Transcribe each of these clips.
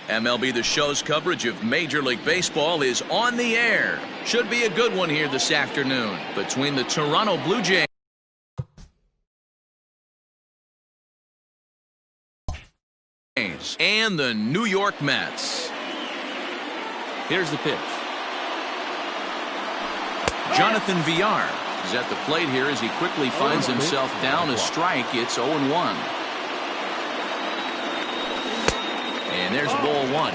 MLB The Show's coverage of Major League Baseball is on the air. Should be a good one here this afternoon between the Toronto Blue Jays and the New York Mets. Here's the pitch. Jonathan Villar is at the plate here as he quickly finds himself down a strike. It's 0-1. And there's ball one.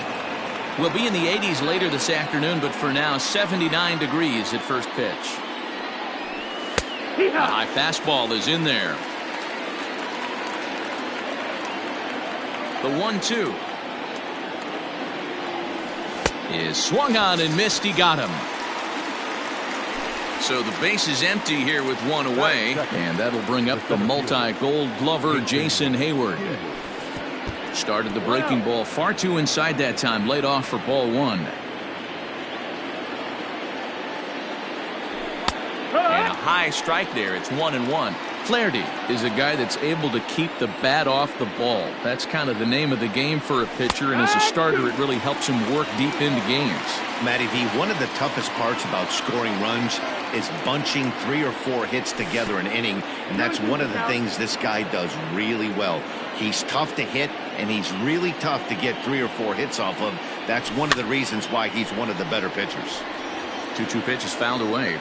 We'll be in the 80s later this afternoon, but for now, 79 degrees at first pitch. A high fastball is in there. The 1-2 is swung on and missed. He got him. So the base is empty here with one away, and that'll bring up the multi-gold glover Jason Hayward. Started the breaking ball far too inside that time, laid off for ball one. And a high strike there. It's 1-1. Flaherty is a guy that's able to keep the bat off the ball. That's kind of the name of the game for a pitcher, and as a starter it really helps him work deep into games. Matty V, one of the toughest parts about scoring runs is bunching 3 or 4 hits together an inning, and that's one of the things this guy does really well. He's tough to hit, and he's really tough to get 3 or 4 hits off of. That's one of the reasons why he's one of the better pitchers. 2-2 pitch is fouled away.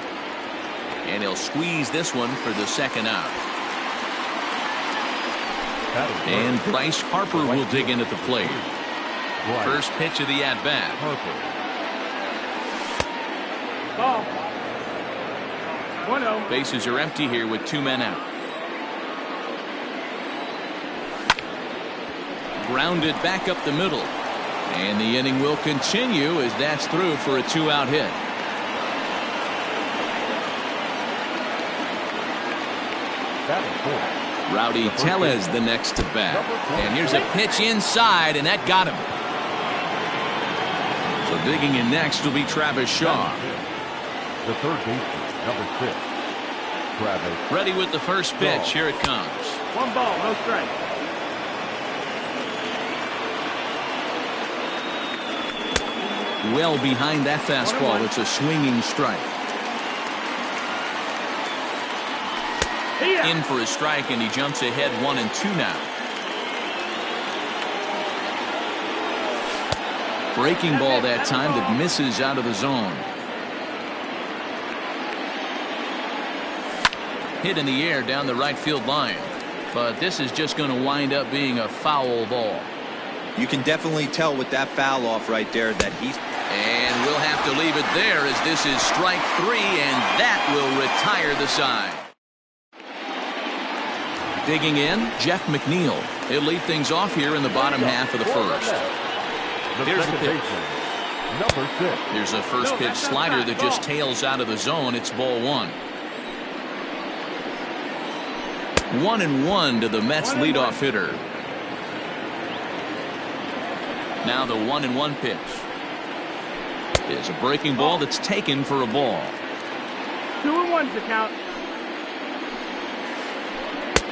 And he'll squeeze this one for the second out. And Bryce Harper will dig in at the plate. First pitch of the at-bat. Bases are empty here with 2 men out. Grounded back up the middle. And the inning will continue as that's through for a 2-out hit. Rowdy Tellez the next to bat. And here's a pitch inside, and that got him. So digging in next will be Travis Shaw. The third baseman, number 6, Travis. Ready with the first pitch. Here it comes. 1 ball, no strike. Well behind that fastball. It's a swinging strike. In for a strike, and he jumps ahead 1-2 now. Breaking ball that time that misses out of the zone. Hit in the air down the right field line, but this is just going to wind up being a foul ball. You can definitely tell with that foul off right there that he's. And we'll have to leave it there as this is strike 3, and that will retire the side. Digging in, Jeff McNeil. He'll lead things off here in the bottom half of the first. Here's the pitch. Number 6. Here's a first pitch slider that just tails out of the zone. It's ball 1. 1-1 to the Mets leadoff hitter. Now the 1-1 pitch. Is a breaking ball that's taken for a ball. 2-1's the count.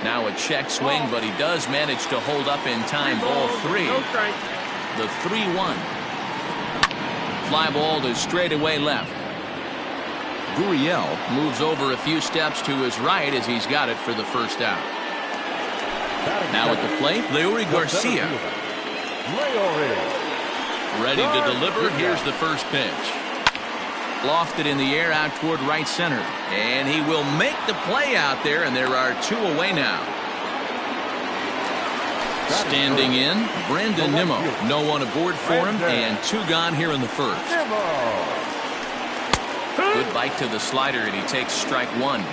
Now a check swing, but he does manage to hold up in time. Ball 3. The 3-1. Fly ball to straightaway left. Gurriel moves over a few steps to his right as he's got it for the first out. Now at the plate, Leury Garcia. Ready to deliver. Here's the first pitch. Lofted in the air out toward right center. And he will make the play out there, and there are 2 away now. Standing in, Brandon Nimmo. No one aboard for him, and 2 gone here in the first. Good bite to the slider, and he takes strike 1.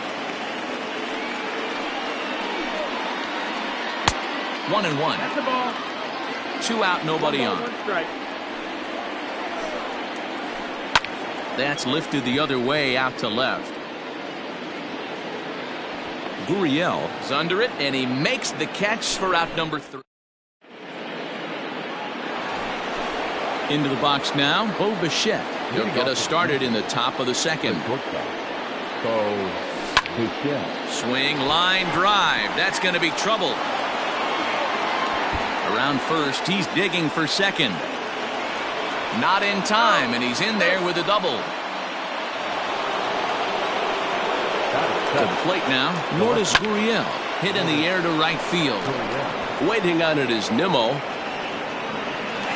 1-1. That's the ball. 2 out, nobody on. That's lifted the other way out to left. Gurriel is under it, and he makes the catch for out number 3. Into the box now, Bo Bichette. He'll get us started in the top of the second. Swing, line, drive. That's going to be trouble. Around first, he's digging for second. Not in time, and he's in there with a double. To the plate now, Lourdes Gurriel. Hit in the air to right field. Waiting on it is Nimmo.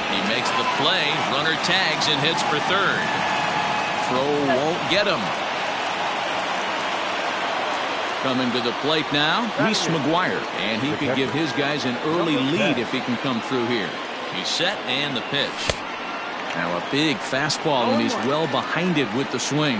He makes the play. Runner tags and hits for third. Throw won't get him. Coming to the plate now, Reese McGuire. And he could give his guys an early lead if he can come through here. He's set and the pitch. Now a big fastball, and he's well behind it with the swing.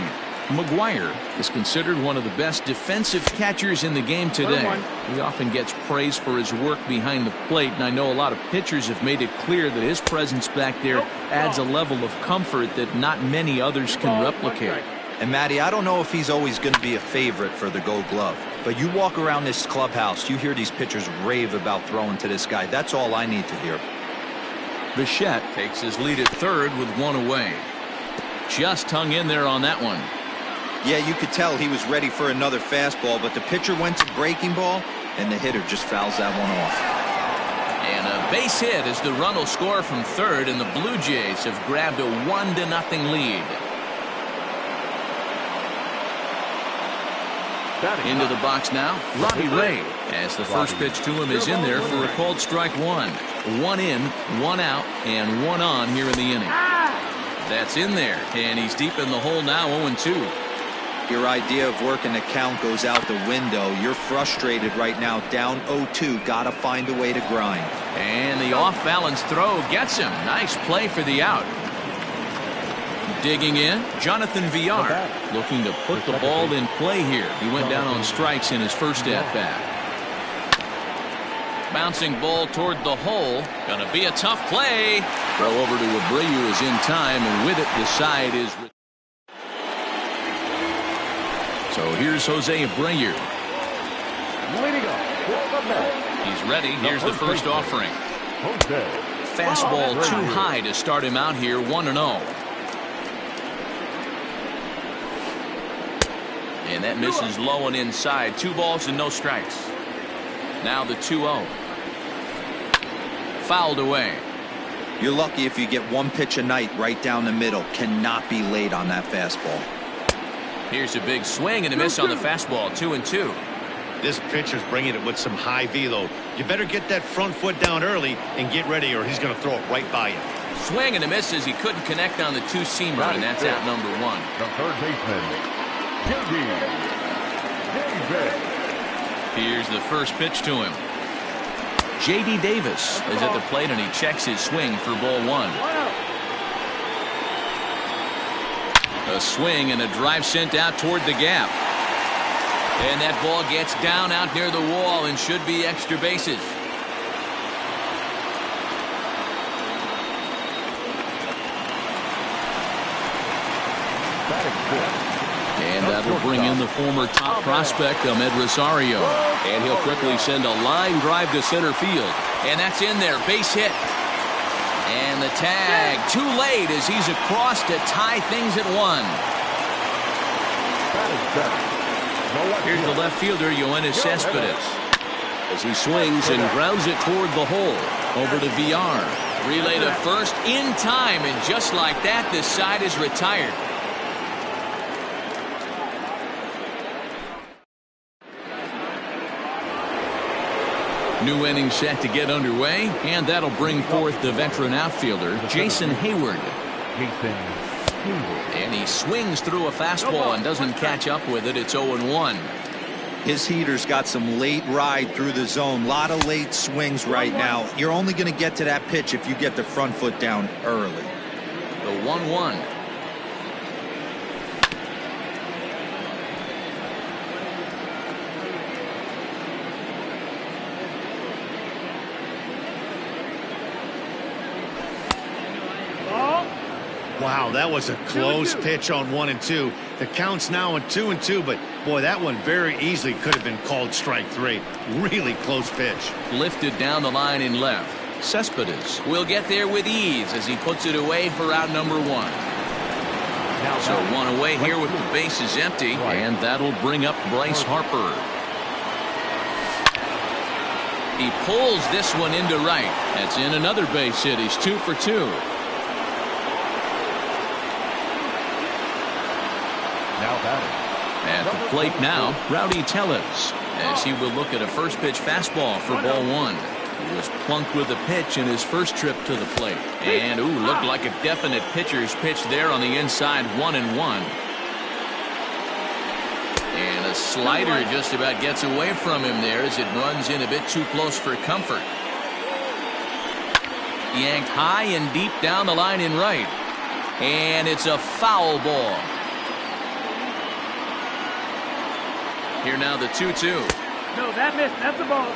McGuire is considered one of the best defensive catchers in the game today. He often gets praise for his work behind the plate, and I know a lot of pitchers have made it clear that his presence back there adds a level of comfort that not many others can replicate. And Matty, I don't know if he's always going to be a favorite for the Gold Glove, but you walk around this clubhouse, you hear these pitchers rave about throwing to this guy. That's all I need to hear. Bichette takes his lead at third with one away. Just hung in there on that one. Yeah, you could tell he was ready for another fastball, but the pitcher went to breaking ball, and the hitter just fouls that one off. And a base hit as the run will score from third, and the Blue Jays have grabbed a 1-0 lead. Into the box now, Robbie Ray, as the first pitch to him is in there for a called strike one. One in, one out, and one on here in the inning. That's in there, and he's deep in the hole now, 0-2. Your idea of working the count goes out the window. You're frustrated right now, down 0-2. Gotta find a way to grind. And the off-balance throw gets him. Nice play for the out. Digging in, Jonathan Villar, looking to put the ball in play here. He went down on strikes in his first at-bat. Bouncing ball toward the hole. Gonna be a tough play. Throw over to Abreu is in time, and with it, the side is... So here's Jose Abreu. He's ready. Here's the first offering. Fastball too high to start him out here, 1-0. And that misses low and inside. 2 balls and no strikes. Now the 2-0. Fouled away. You're lucky if you get one pitch a night right down the middle. Cannot be late on that fastball. Here's a big swing and a miss on the fastball, 2-2. This pitcher's bringing it with some high velo. You better get that front foot down early and get ready, or he's going to throw it right by you. Swing and a miss as he couldn't connect on the 2-seamer, and that's out number 1. The third baseman, J.D. Here's the first pitch to him. J.D. Davis is at the plate, and he checks his swing for ball 1. A swing and a drive sent out toward the gap. And that ball gets down out near the wall and should be extra bases. And that'll bring in the former top prospect, Ahmed Rosario. And he'll quickly send a line drive to center field. And that's in there, base hit. And the tag too late as he's across to tie things at 1. Here's the left fielder, Yoenis Cespedes, as he swings and grounds it toward the hole. Over to Villar. Relay to first in time, and just like that, this side is retired. New inning set to get underway, and that'll bring forth the veteran outfielder, Jason Hayward. And he swings through a fastball and doesn't catch up with it. It's 0-1. His heater's got some late ride through the zone. A lot of late swings right now. You're only going to get to that pitch if you get the front foot down early. The 1-1. Wow, that was a close pitch on 1 and 2. The count's now at 2 and 2, but boy, that one very easily could have been called strike 3. Really close pitch. Lifted down the line in left. Cespedes will get there with ease as he puts it away for out number 1. So 1 away here with the bases empty, and that'll bring up Bryce Harper. He pulls this one into right. That's in another base hit. He's 2 for 2. plate now, Rowdy Tellez, as he will look at a first pitch fastball for ball one. He was plunked with the pitch in his first trip to the plate. And, looked like a definite pitcher's pitch there on the inside, 1-1. And a slider just about gets away from him there as it runs in a bit too close for comfort. Yanked high and deep down the line in right. And it's a foul ball. Here now the 2-2. No, that missed. That's the ball.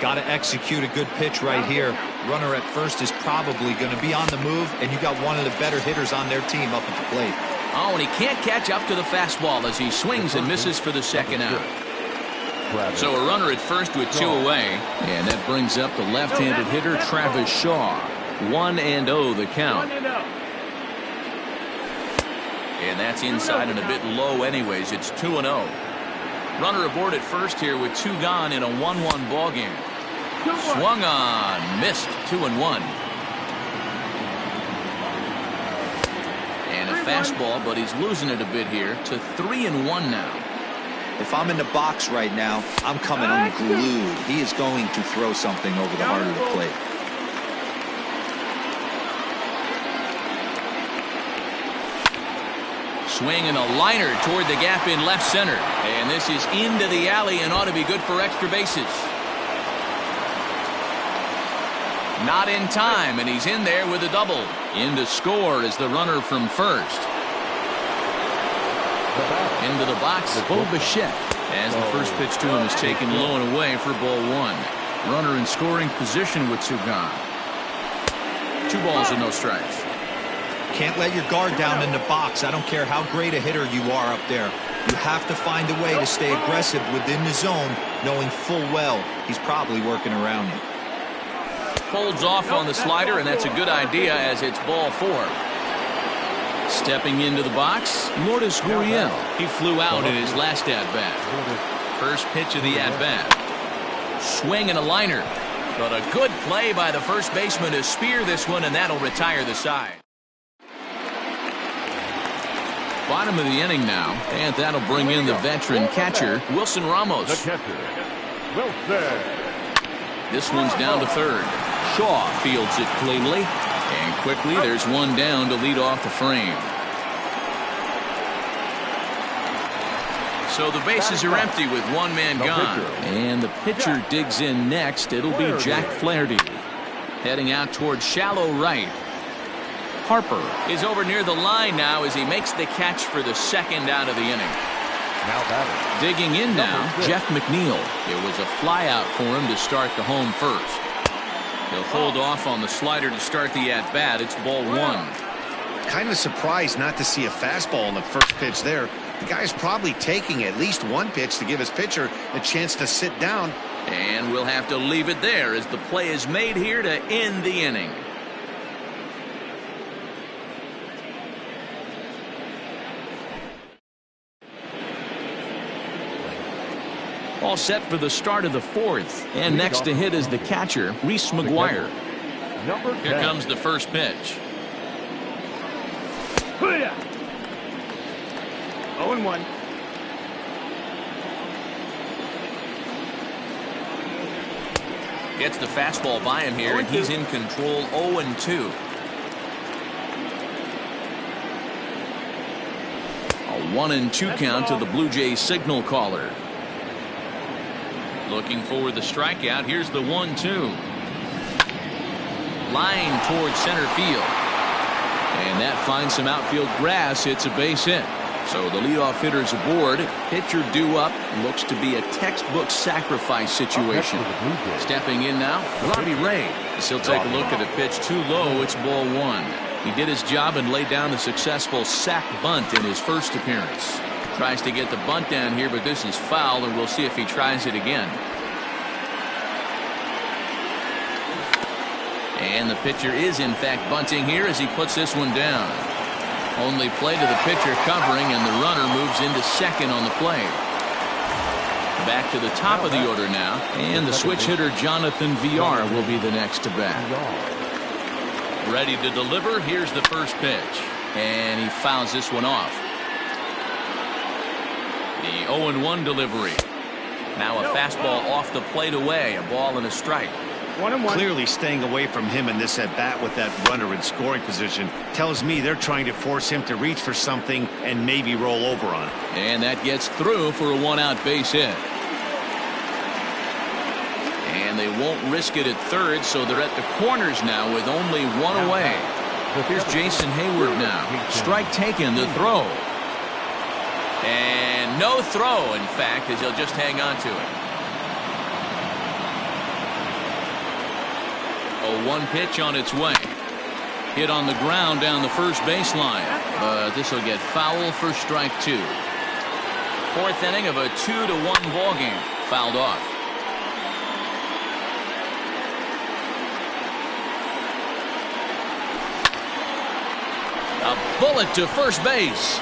Got to execute a good pitch right here. Runner at first is probably going to be on the move, and you got one of the better hitters on their team up at the plate. Oh, and he can't catch up to the fastball as he swings and misses for the second out. So a runner at first with 2 away, and that brings up the left-handed hitter Travis Shaw. 1-0 the count. And that's inside and a bit low anyways. It's 2-0. Runner aboard at first here with 2 gone in a 1-1 ball game. Swung on, missed, 2-1. And a fastball, but he's losing it a bit here to 3-1 now. If I'm in the box right now, I'm coming unglued. He is going to throw something over the heart of the plate. Swing and a liner toward the gap in left center. And this is into the alley and ought to be good for extra bases. Not in time, and he's in there with a double. In to score is the runner from first. Into the box, Bo Bichette, as the first pitch to him is taken low and away for ball one. Runner in scoring position with 2 gone. 2 balls and no strikes. Can't let your guard down in the box. I don't care how great a hitter you are up there. You have to find a way to stay aggressive within the zone, knowing full well he's probably working around you. Holds off on the slider, and that's a good idea as it's ball 4. Stepping into the box, Lourdes Gurriel. He flew out in his last at-bat. First pitch of the at-bat. Swing and a liner. But a good play by the first baseman to spear this one, and that'll retire the side. Bottom of the inning now, and that'll bring in the veteran catcher, Wilson Ramos. The catcher, Wilson. This one's down to third. Shaw fields it cleanly, and quickly there's one down to lead off the frame. So the bases are empty with 1 man gone. And the pitcher digs in next. It'll be Jack Flaherty. Heading out towards shallow right. Harper is over near the line now as he makes the catch for the second out of the inning. Now batting. Digging in now, Jeff McNeil. It was a fly out for him to start the home first. He'll hold off on the slider to start the at-bat. It's ball 1. Kind of surprised not to see a fastball in the first pitch there. The guy's probably taking at least 1 pitch to give his pitcher a chance to sit down. And we'll have to leave it there as the play is made here to end the inning. All set for the start of the 4th. And next to hit is the catcher, Reese McGuire. Here comes the first pitch. 0-1. Gets the fastball by him here, and he's in control. 0-2. A 1-2 count to the Blue Jays signal caller. Looking for the strikeout. Here's the 1-2. Line towards center field. And that finds some outfield grass. It's a base hit. So the leadoff hitter's aboard. Pitcher due up. Looks to be a textbook sacrifice situation. Stepping in now, Robbie Ray. He'll take a look at a pitch too low. It's ball 1. He did his job and laid down a successful sac bunt in his first appearance. Tries to get the bunt down here, but this is foul, and we'll see if he tries it again. And the pitcher is, in fact, bunting here as he puts this one down. Only play to the pitcher covering, and the runner moves into second on the play. Back to the top of the order now, and the switch hitter Jonathan Villar will be the next to bat. Ready to deliver. Here's the first pitch, and he fouls this one off. The 0-1 delivery. Now a fastball off the plate away. A ball and a strike. 1-1. Clearly staying away from him in this at-bat with that runner in scoring position tells me they're trying to force him to reach for something and maybe roll over on it. And that gets through for a one-out base hit. And they won't risk it at third, so they're at the corners now with only one away. Here's Jason Hayward now. Strike taken, the throw. And no throw, in fact, as he'll just hang on to it. 0-1 pitch on its way. Hit on the ground down the first baseline. But this will get foul for strike two. Fourth inning of a 2-1 ball game. Fouled off. A bullet to first base.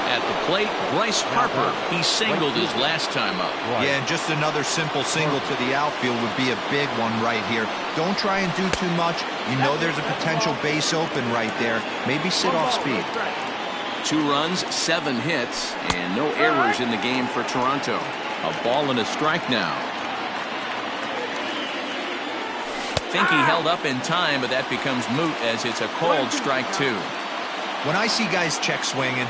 At the plate, Bryce Harper. He singled his last time up. Yeah, and just another simple single to the outfield would be a big one right here. Don't try and do too much. You know there's a potential base open right there. Maybe sit off speed. 2 runs, 7 hits, and no errors in the game for Toronto. A ball and a strike now. Think he held up in time, but that becomes moot as it's a cold strike two. When I see guys check swinging,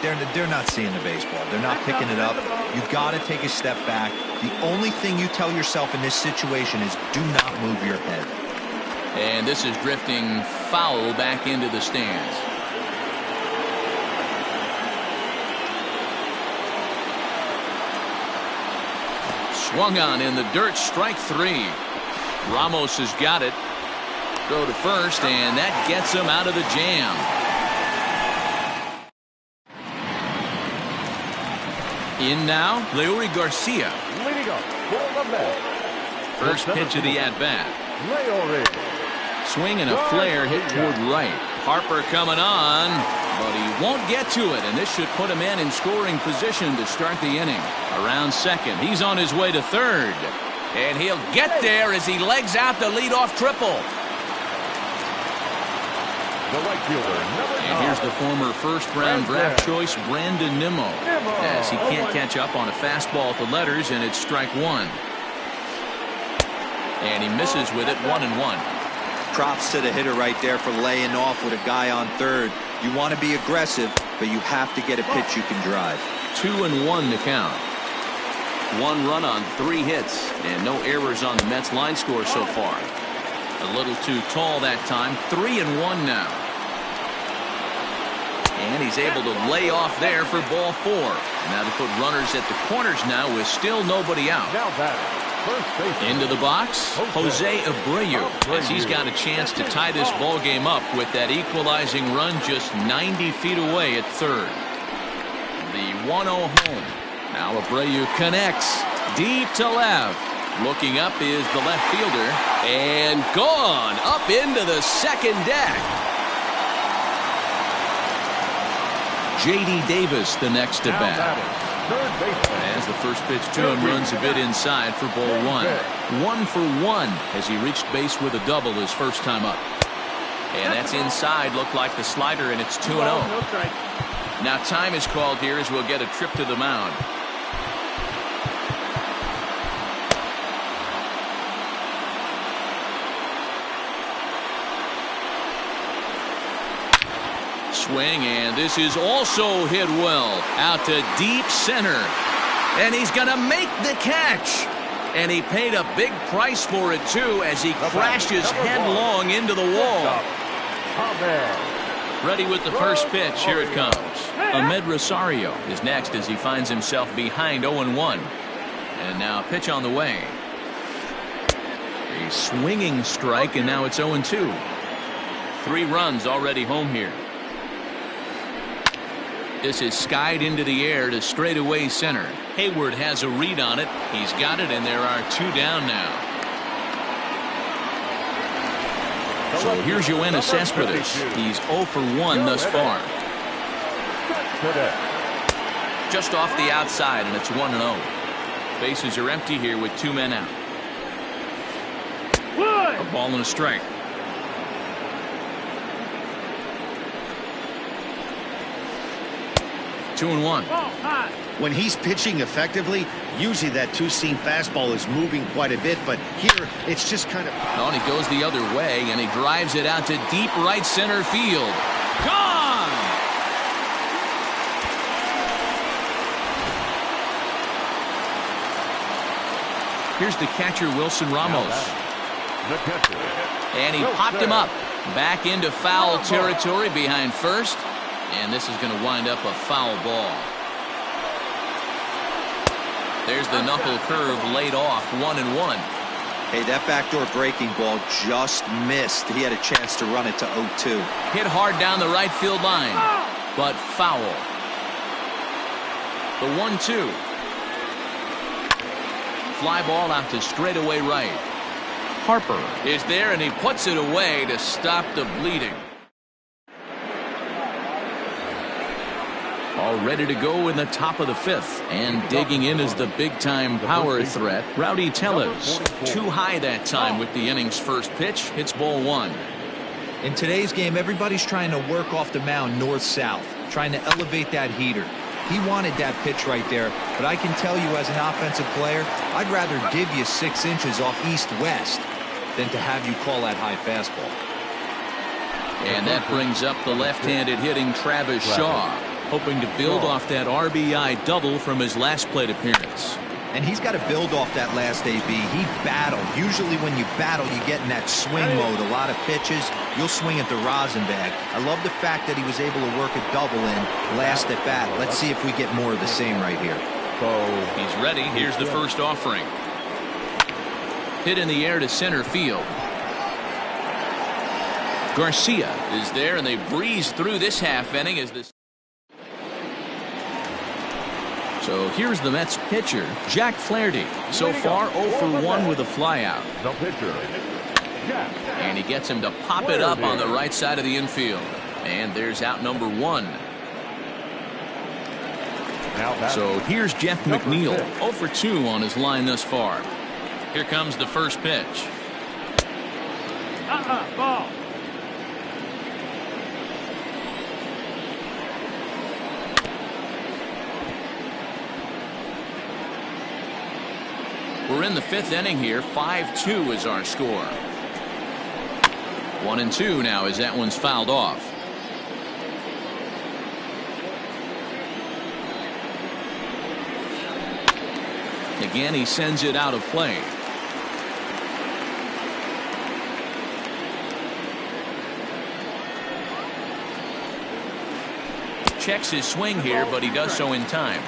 they're not seeing the baseball. They're not picking it up. You got to take a step back. The only thing you tell yourself in this situation is do not move your head. And this is drifting foul back into the stands. Swung on in the dirt, strike 3. Ramos has got it. Throw to first, and that gets him out of the jam. In now, Leury Garcia. Leading up for the Mets. First pitch of the at-bat. Leury. Swing and a flare hit toward right. Harper coming on, but he won't get to it, and this should put him in scoring position to start the inning. Around second, he's on his way to third, and he'll get there as he legs out the leadoff triple. The right fielder, And here's the former first-round draft choice, Brandon Nimmo, as he can't catch up on a fastball at the letters, and it's strike 1. And he misses with it, 1-1. Props to the hitter right there for laying off with a guy on third. You want to be aggressive, but you have to get a pitch you can drive. 2-1 to count. 1 run on 3 hits, and no errors on the Mets line score so far. A little too tall that time. 3-1 now. And he's able to lay off there for ball 4. Now to put runners at the corners now with still nobody out. now batting. First base. Into the box, Jose Abreu, as he's got a chance to tie this ball game up with that equalizing run just 90 feet away at third. The 1-0 home. Now Abreu connects deep to left. Looking up is the left fielder, and gone up into the second deck. J.D. Davis the next to bat. Third baseman. As the first pitch to him runs a bit inside for ball 1. 1 for 1 as he reached base with a double his first time up. And that's inside. Looked like the slider, and it's 2-0. Now time is called here as we'll get a trip to the mound. Swing, and this is also hit well out to deep center, and he's gonna make the catch, and he paid a big price for it too as he crashes headlong into the wall. Ready with the first pitch. Here it comes. Ahmed Rosario is next as he finds himself behind 0-1, and now a pitch on the way. A swinging strike, and now it's 0-2. 3 runs already home here. This is skied into the air to straightaway center. Hayward has a read on it. He's got it, and there are 2 down now. So here's Yoenis Cespedes. He's 0 for 1 thus far. Just off the outside, and it's 1-0. Bases are empty here with 2 men out. A ball and a strike. 2-1. Ball high. When he's pitching effectively, usually that two-seam fastball is moving quite a bit, but here it's just kind of... Oh, and he goes the other way, and he drives it out to deep right center field. Gone! Here's the catcher, Wilson Ramos. The catcher. And he popped him up. Back into foul territory behind first. And this is going to wind up a foul ball. There's the knuckle curve laid off, 1-1. Hey, that backdoor breaking ball just missed. He had a chance to run it to 0-2. Hit hard down the right field line, but foul. The 1-2. Fly ball out to straightaway right. Harper is there, and he puts it away to stop the bleeding. All ready to go in the top of the fifth, and digging in is the big-time power threat, Rowdy Tellez. Too high that time with the inning's first pitch. Hits ball one. In today's game, everybody's trying to work off the mound north-south, trying to elevate that heater. He wanted that pitch right there, but I can tell you as an offensive player, I'd rather give you 6 inches off east-west than to have you call that high fastball. And that brings up the left-handed hitting Travis Shaw, hoping to build off that RBI double from his last plate appearance. And he's got to build off that last AB. He battled. Usually when you battle, you get in that swing mode. A lot of pitches, you'll swing at the rosin bag. I love the fact that he was able to work a double in last at bat. Let's see if we get more of the same right here. He's ready. Here's the first offering. Hit in the air to center field. Garcia is there, and they breeze through this half inning as this. So here's the Mets pitcher, Jack Flaherty. So far 0 for 1 with a flyout. The pitcher, Jack. And he gets him to pop it up on the right side of the infield. And there's out number 1. So here's Jeff McNeil, 0 for 2 on his line thus far. Here comes the first pitch. Ball. We're in the 5th inning here. 5-2 is our score. 1-2 now as that one's fouled off. Again, he sends it out of play. Checks his swing here, but he does so in time.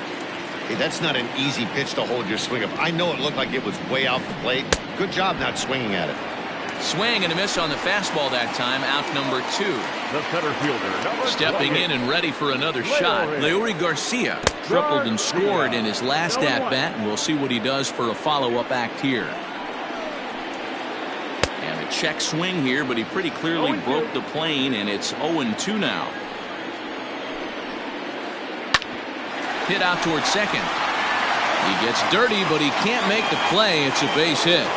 Hey, that's not an easy pitch to hold your swing up. I know it looked like it was way off the plate. Good job not swinging at it. Swing and a miss on the fastball that time. Out number 2. The center fielder, Stepping in and ready for another shot. Leury Garcia tripled and scored in his last at-bat, and we'll see what he does for a follow-up act here. And a check swing here, but he pretty clearly broke the plane, and it's 0-2 now. Hit out towards second. He gets dirty, but he can't make the play. It's a base hit.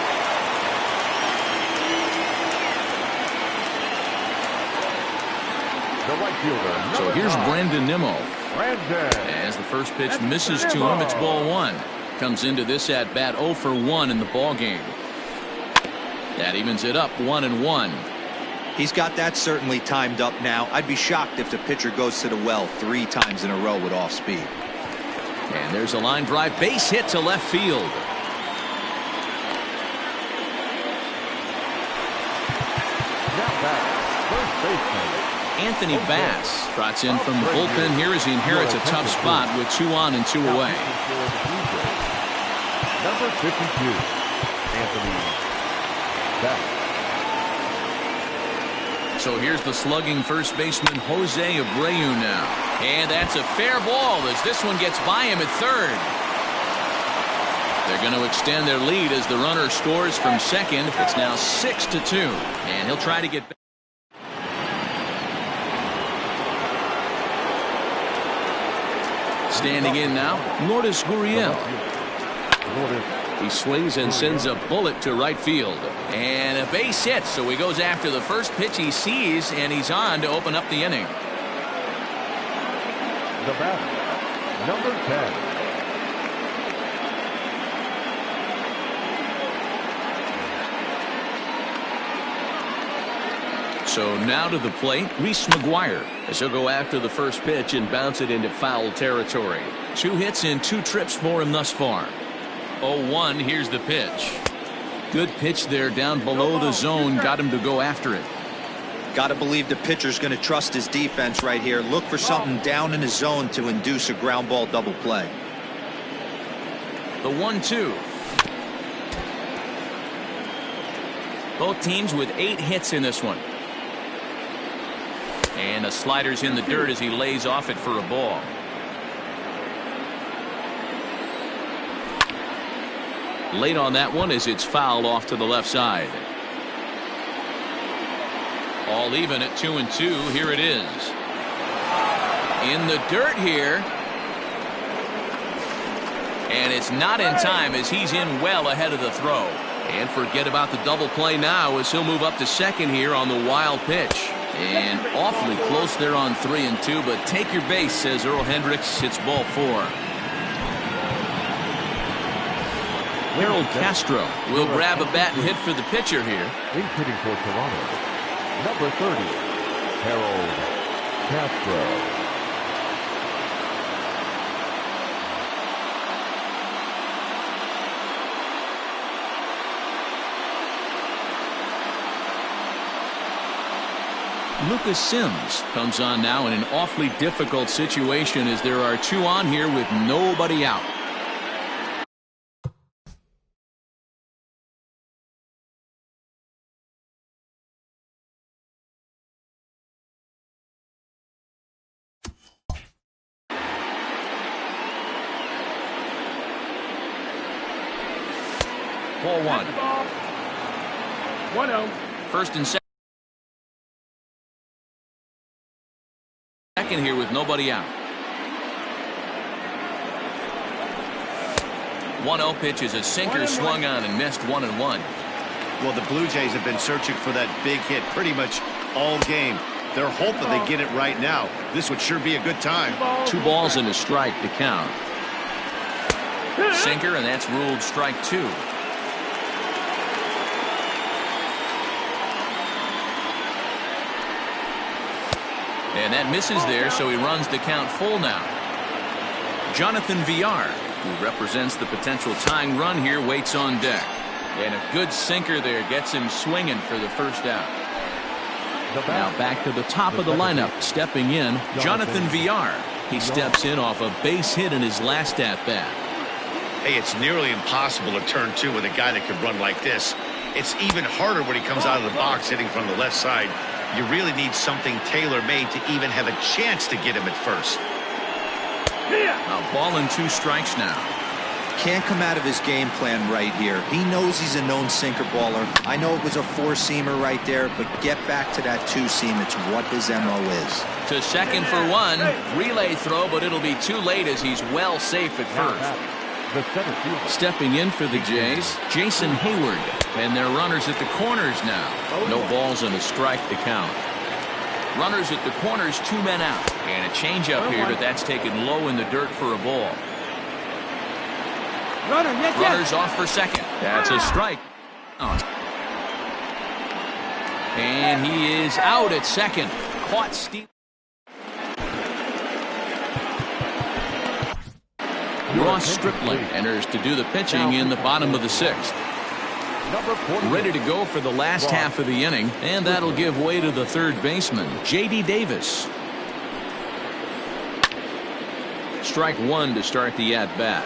The right fielder. So here's Brandon Nimmo. Brandon. As the first pitch misses to him, it's ball 1. Comes into this at bat 0 for 1 in the ball game. That evens it up 1-1. He's got that certainly timed up now. I'd be shocked if the pitcher goes to the well 3 times in a row with off speed. And there's a line drive base hit to left field. Now back, first baseman. Anthony Bass trots in from the bullpen here as he inherits a tough spot with 2 on and 2 away. Number 52, Anthony Bass. So here's the slugging first baseman Jose Abreu now. And that's a fair ball as this one gets by him at third. They're going to extend their lead as the runner scores from second. It's now 6-2. And he'll try to get back. Standing in now, Lourdes Gurriel. He swings and sends a bullet to right field. And a base hit, so he goes after the first pitch he sees, and he's on to open up the inning. The batter, number 10. So now to the plate, Reese McGuire, as he'll go after the first pitch and bounce it into foul territory. 2 hits and 2 trips for him thus far. 0-1, here's the pitch. Good pitch there down below the zone, got him to go after it. Got to believe the pitcher's going to trust his defense right here. Look for something down in his zone to induce a ground ball double play. The 1-2. Both teams with 8 hits in this one. And the slider's in the dirt as he lays off it for a ball. Late on that one as it's fouled off to the left side. All even at 2-2. Here it is. In the dirt here. And it's not in time as he's in well ahead of the throw. And forget about the double play now as he'll move up to second here on the wild pitch. And awfully close there on 3-2, but take your base, says Earl Hendricks. It's ball 4. Harold Castro will grab a bat and hit for the pitcher here. He's hitting for Toronto. Number 30, Harold Castro. Lucas Sims comes on now in an awfully difficult situation as there are 2 on here with nobody out. Ball 1. 1-0. First and second here with nobody out. 1-0 pitch is a sinker swung on and missed 1-1. Well, the Blue Jays have been searching for that big hit pretty much all game. They're hoping they get it right now. This would sure be a good time. 2 balls and a strike to count. Sinker, and that's ruled strike 2. And that misses there, so he runs the count full now. Jonathan Villar, who represents the potential tying run here, waits on deck. And a good sinker there gets him swinging for the first out. Now back to the top of the lineup, stepping in, Jonathan Villar. He steps in off a base hit in his last at-bat. Hey, it's nearly impossible to turn 2 with a guy that can run like this. It's even harder when he comes out of the box hitting from the left side. You really need something tailor-made to even have a chance to get him at first. A ball and 2 strikes now. Can't come out of his game plan right here. He knows he's a known sinker baller. I know it was a 4-seamer right there, but get back to that 2-seam. It's what his MO is. To second for 1. Relay throw, but it'll be too late as he's well safe at first. Stepping in for the Jays, Jason Hayward. And they're runners at the corners now. No balls and a strike to count. Runners at the corners, 2 men out. And a changeup here, but that's taken low in the dirt for a ball. Runners off for second. That's a strike. And he is out at second. Caught steep. Ross Stripling enters to do the pitching in the bottom of the 6th. Ready to go for the last half of the inning, and that'll give way to the third baseman, J.D. Davis. Strike 1 to start the at-bat.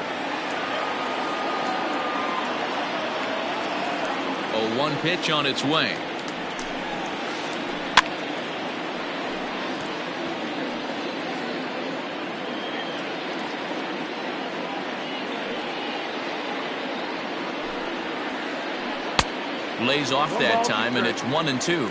0-1 pitch on its way. Lays off that time, and it's 1-2.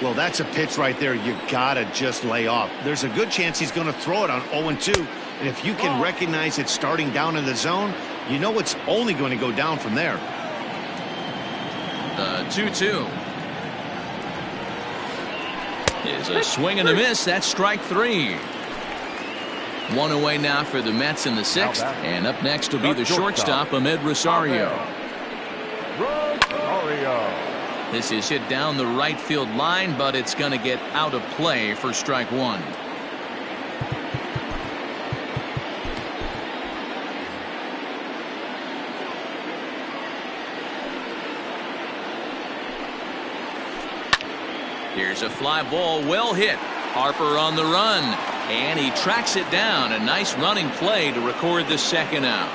Well, that's a pitch right there you gotta just lay off. There's a good chance he's going to throw it on 0-2, and if you can recognize it starting down in the zone, you know it's only going to go down from there. The 2-2 is a swing and a miss. That's strike 3. One away now for the Mets in the sixth. And up next will be the shortstop, Ahmed Rosario. This is hit down the right field line, but it's going to get out of play for strike one. Here's a fly ball, well hit. Harper on the run, and he tracks it down. A nice running play to record the second out.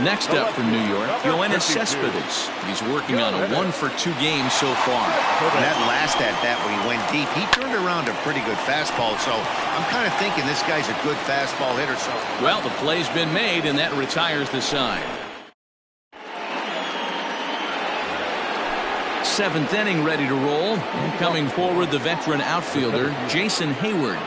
Next up from New York, Yoenis Cespedes. He's working on a 1-for-2 game so far. That last at-bat when he went deep, he turned around a pretty good fastball, so I'm kind of thinking this guy's a good fastball hitter. So, well, the play's been made, and that retires the side. Seventh inning ready to roll, and coming forward the veteran outfielder Jason Hayward.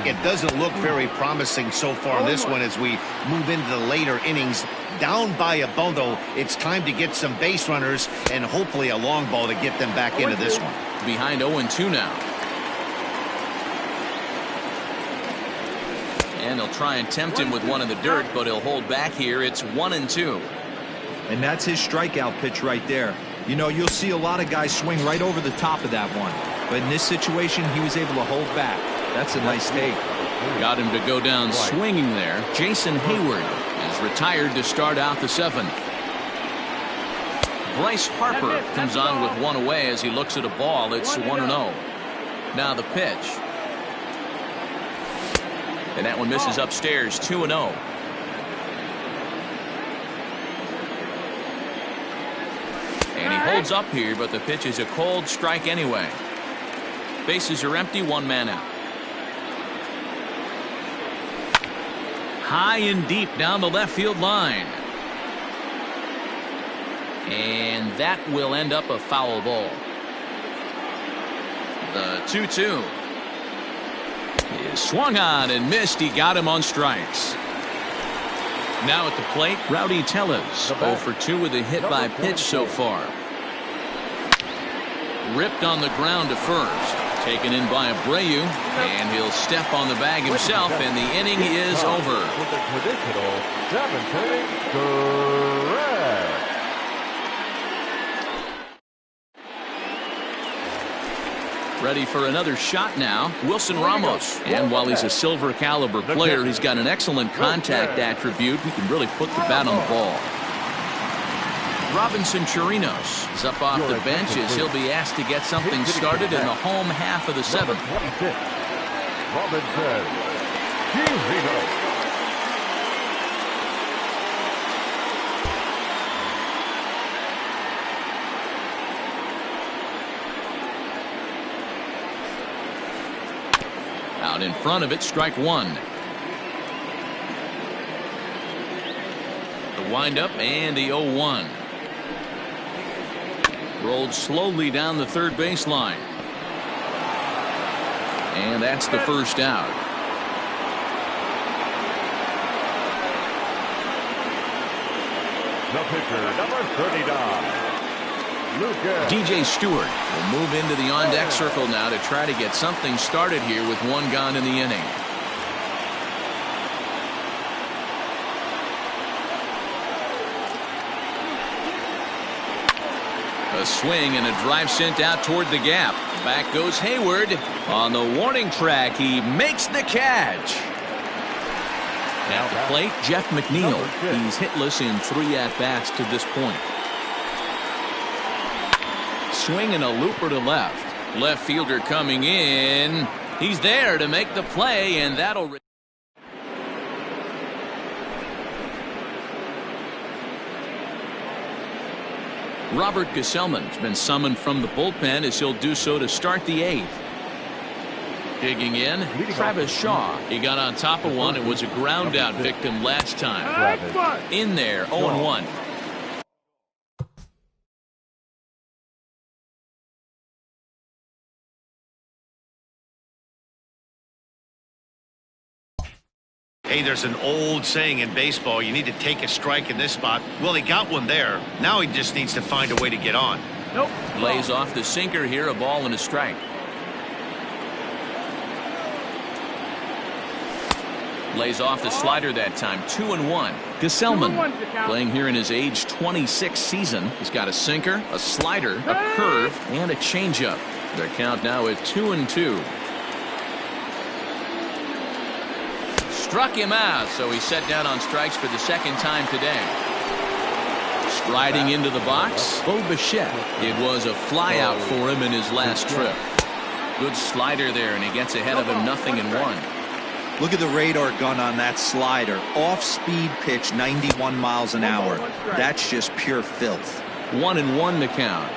It doesn't look very promising so far in this one as we move into the later innings. Down by a bundle, it's time to get some base runners and hopefully a long ball to get them back into this one. Behind 0-2 now. And they'll try and tempt him with one in the dirt, but he'll hold back here. It's 1-2. And that's his strikeout pitch right there. You know, you'll see a lot of guys swing right over the top of that one. But in this situation, he was able to hold back. That's a nice take. Got him to go down swinging there. Jason Hayward is retired to start out the seventh. Bryce Harper comes on with one away as he looks at a ball. It's 1-0. Now the pitch. And that one misses upstairs, 2-0. And he holds up here, but the pitch is a cold strike anyway. Bases are empty, one man out. High and deep down the left field line. And that will end up a foul ball. The 2-2 is swung on and missed. He got him on strikes. Now at the plate, Rowdy Tellez, 0-for-2 with a hit by pitch so far. Ripped on the ground to first. Taken in by Abreu, and he'll step on the bag himself, and the inning is over. With a traditional 7th inning correct. Ready for another shot now, Wilson Ramos. And while he's a silver caliber player, he's got an excellent contact attribute. He can really put the bat on the ball. Robinson Chirinos is up off the bench as he'll be asked to get something started in the home half of the seventh. Robinson Chirinos. Out in front of it, strike one. The windup and the 0-1. Rolled slowly down the third baseline. And that's the first out. The pitcher, number 39. DJ Stewart will move into the on-deck circle now to try to get something started here with one gone in the inning. A swing and a drive sent out toward the gap. Back goes Hayward. On the warning track, he makes the catch. At the plate, Jeff McNeil. He's hitless in 3 at-bats to this point. Swing and a looper to left. Left fielder coming in. He's there to make the play, and that'll... Robert Gesellman's been summoned from the bullpen as he'll do so to start the 8th. Digging in, Travis Shaw. He got on top of one. It was a ground out victim last time. In there, 0-1. Hey, there's an old saying in baseball, you need to take a strike in this spot. Well, he got one there. Now he just needs to find a way to get on. Nope. Lays off the sinker here, a ball and a strike. Lays off the slider that time. 2-1. Gesellman playing here in his age 26 season. He's got a sinker, a slider, a curve, and a changeup. Their count now at 2-2. Struck him out, so he's set down on strikes for the second time today. Striding into the box, Bo Bichette. It was a fly out for him in his last trip. Good slider there, and he gets ahead of him 0-1. Look at the radar gun on that slider. Off-speed pitch, 91 miles an hour. That's just pure filth. 1-1 to count.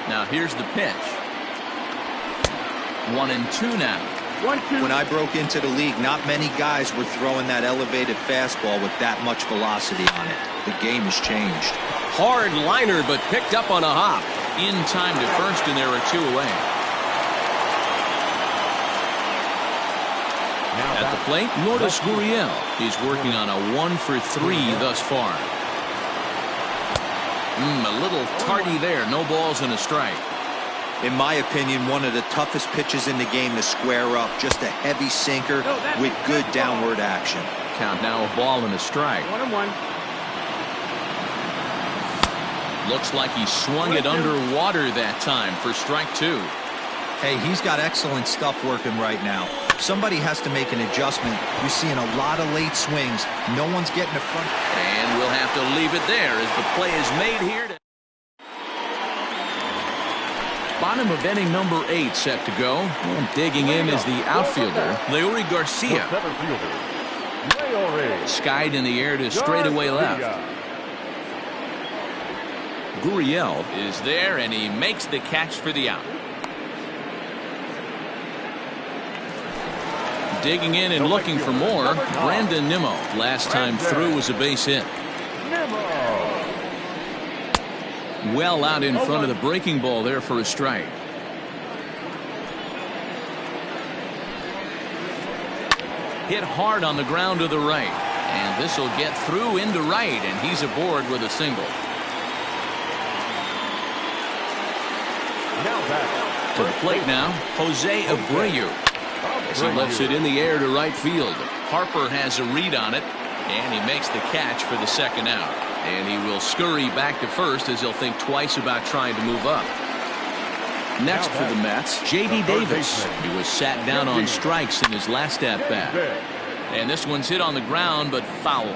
Now here's the pitch. 1-2 now. When I broke into the league, not many guys were throwing that elevated fastball with that much velocity on it. The game has changed. Hard liner, but picked up on a hop. In time to first, and there are 2 away. At the plate, Lourdes Gurriel. He's working on a 1-for-3 thus far. A little tardy there. No balls and a strike. In my opinion, one of the toughest pitches in the game to square up. Just a heavy sinker with good downward action. Count now a ball and a strike. 1-1. Looks like he swung it underwater that time for strike 2. Hey, he's got excellent stuff working right now. Somebody has to make an adjustment. You're seeing a lot of late swings. No one's getting the front. And we'll have to leave it there as the play is made here. Bottom of inning number 8 set to go. And digging in is the outfielder, Leury Garcia. Skied in the air to straightaway left. Gurriel is there, and he makes the catch for the out. Digging in and looking for more, Brandon Nimmo. Last time through was a base hit. Well out in front of the breaking ball there for a strike. Hit hard on the ground to the right. And this will get through into right, and he's aboard with a single. To the plate now, Jose Abreu. As he lifts it in the air to right field. Harper has a read on it, and he makes the catch for the second out. And he will scurry back to first as he'll think twice about trying to move up. Next for the Mets, J.D. Davis. He was sat down on strikes in his last at-bat. And this one's hit on the ground, but foul.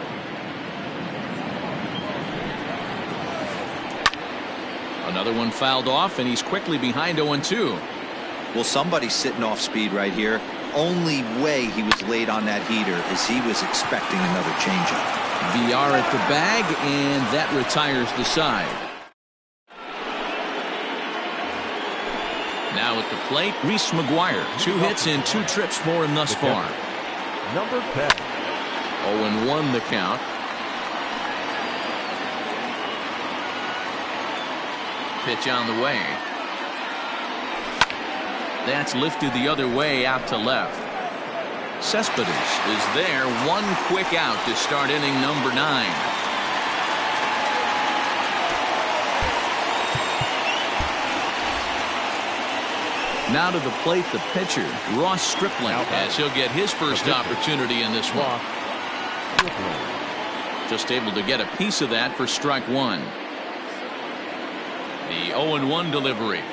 Another one fouled off, and he's quickly behind 0-2. Well, somebody's sitting off speed right here. Only way he was late on that heater is he was expecting another changeup. VR at the bag, and that retires the side. Now at the plate, Reese McGuire. 2 hits and 2 trips for him thus far. Number 10. 0-1 the count. Pitch on the way. That's lifted the other way out to left. Cespedes is there. 1 quick out to start inning number 9. Now to the plate, the pitcher, Ross Stripling, as he'll get his first opportunity in this one. Just able to get a piece of that for strike 1. The 0-1 delivery.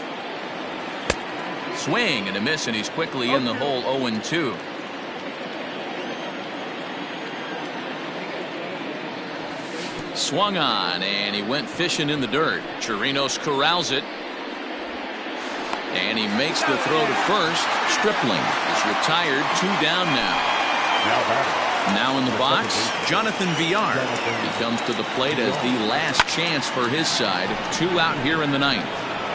Swing and a miss, and he's quickly in the hole. 0-2. Swung on, and he went fishing in the dirt. Chirinos corrals it, and he makes the throw to first. Stripling is retired. 2 down now. Now in the box, Jonathan Villar. He comes to the plate as the last chance for his side. 2 out here in the 9th.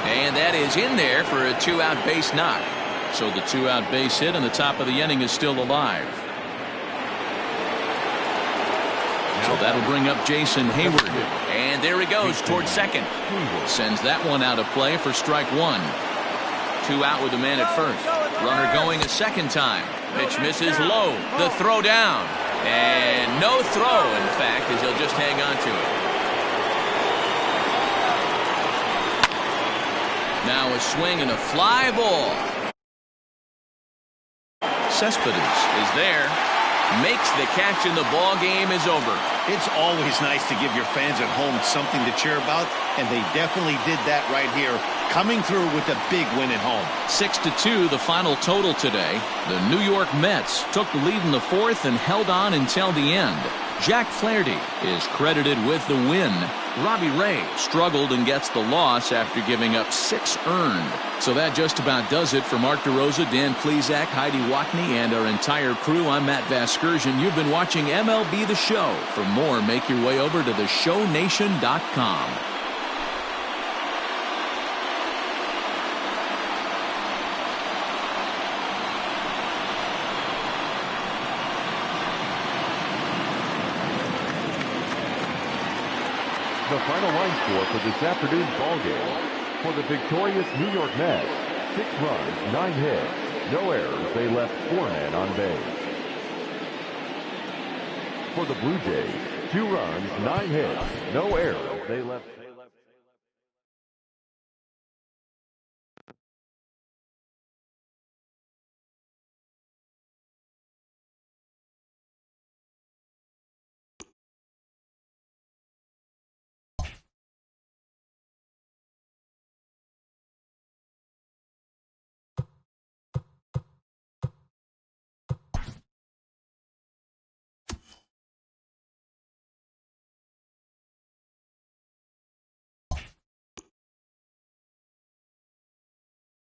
And that is in there for a 2-out base knock. So the 2-out base hit and the top of the inning is still alive. So that'll bring up Jason Hayward. And there he goes towards second. Sends that one out of play for strike 1. 2 out with a man at first. Runner going a second time. Pitch misses low. The throw down. And no throw, in fact, as he'll just hang on to it. Now a swing and a fly ball. Cespedes is there. makes the catch, and the ball game is over. It's always nice to give your fans at home something to cheer about, and they definitely did that right here, coming through with a big win at home. 6-2, the final total today. The New York Mets took the lead in the fourth and held on until the end. Jack Flaherty is credited with the win. Robbie Ray struggled and gets the loss after giving up 6 earned. So that just about does it for Mark DeRosa, Dan Plesac, Heidi Watney, and our entire crew. I'm Matt Vasgersian. You've been watching MLB The Show. For more, make your way over to theshownation.com. The final line score for this afternoon's ball game. For the victorious New York Mets, 6 runs, 9 hits, no errors. They left 4 men on base. For the Blue Jays, 2 runs, 9 hits, no errors. They left